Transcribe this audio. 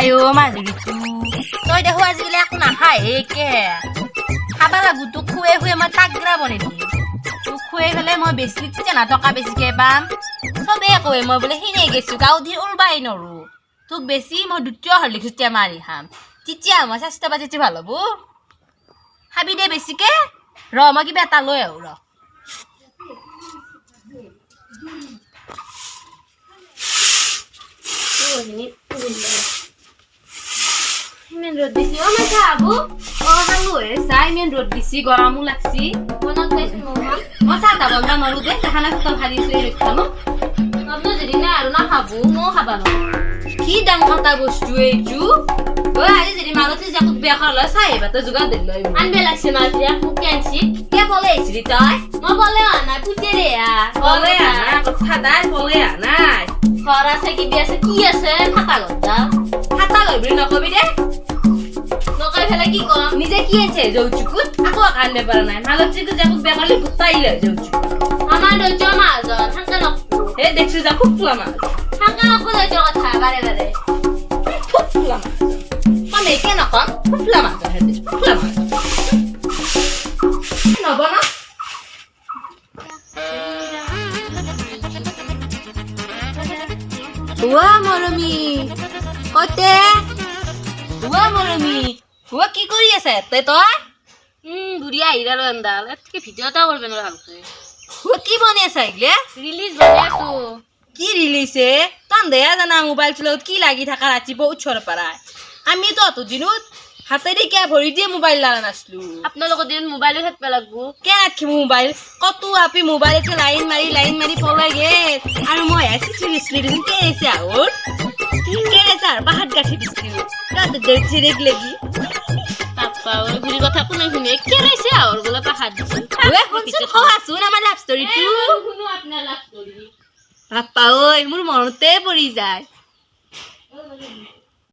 আয়ো মাজুরি তই দেখো আজিকালি একো নাখায় একে খাবা লাগু তোক খুৱে খুৱে মই তাগৰা বনাই দিম তোক খুৱে ফেলে মই বেছি না টকা বেছিকে পাম চবেই কয় মই বোলে সিনে গেছো গাঁও দি ওলবাই নৰো তোক বেছি মই দ্বিতীয় হৰলিক্স মাৰি খাম তেতিয়া মই স্বাস্থ্য পাতি ভাল হ'ব খাবি দে বেছিকে ৰ মই কিবা এটা লৈ আহো ৰ ইমান ৰ'দ দিছি মই চাবো হালু হে চাই ইমান ৰ'দ দিছি গৰমো লাগছি মনত গৈছে মই চাহ বন্ধা নৰো দে খানা খতম হাৰিছো এই ৰখানো তই যদি না আৰু না খাবো মই খাবা ন কি ডাঙৰ এটা বস্তু এইটো ঐ আজি যদি মালতে যাকো বিয়া কৰলা চাই এবা তই যোগাৰ দিল লৈ আনবে লাগছে মাতিয়া মোক কেনছি কে বলে আইছিলি তই মই বলে আনা পুতেৰে বলে আনা কথা দাই বলে আনাই ঘৰ আছে কি বিয়া আছে কি আছে ফাটা গজা ফাটা লইবি নকবি দে নকই ফেলে কি কম নিজে কি আছে যৌচুকুত আকো কান্দে পাৰা নাই মালতে যাকো বিয়া কৰলি গুটাই লৈ যৌচুক আমাৰ দজ মাজন হাঙ্কা নক হে দেখছ যা খুব ফুলা মাছ হাঙ্কা নক দজ কথা বারে বারে খুব ফুলা মাছ আমি কে নকম খুব ফুলা মাছ হে ফুলা মাছ নবনা ওয়া মৰমি কতে ওয়া মৰমি ওয়া কি কৰি আছে তই বুঢ়ী আহিৰালো এন্দাল এতকে ভিডিঅ' এটা কৰবে ন ভালকে ওয়া কি বনি আছে ইগলে ৰিলিজ বনি আছো কি ৰিলিজ এ তন দেয়া জানা মোবাইল চলত কি লাগি থাকা ৰাতিপুৱা উঠৰ পাৰাই আমি তো অত দিনত হাতেদি কে ভৰি দিয়ে মোবাইল লাৰা নাছলু আপোনালোকৰ দিন মোবাইলত হাত পেলাগবো কে ৰাখি মোবাইল কত আপি মোবাইলতে লাইন মাৰি পলাই গে আৰু মই চিৰিয়াছলি দিন কে আছে আউট কে স্যার বাহাত গাঠি দিছিল রাত দেখছি রেগলেগি পাপা ওই বুড়ি কথা কোনে শুনে কে রাইছে আর বলে বাহাত দিছিল ওই শুনছ খাওয়া শুন আমার লাভ স্টোরি টু শুনো আপনার লাভ স্টোরি পাপা ওই মোর মনতে পড়ি যায়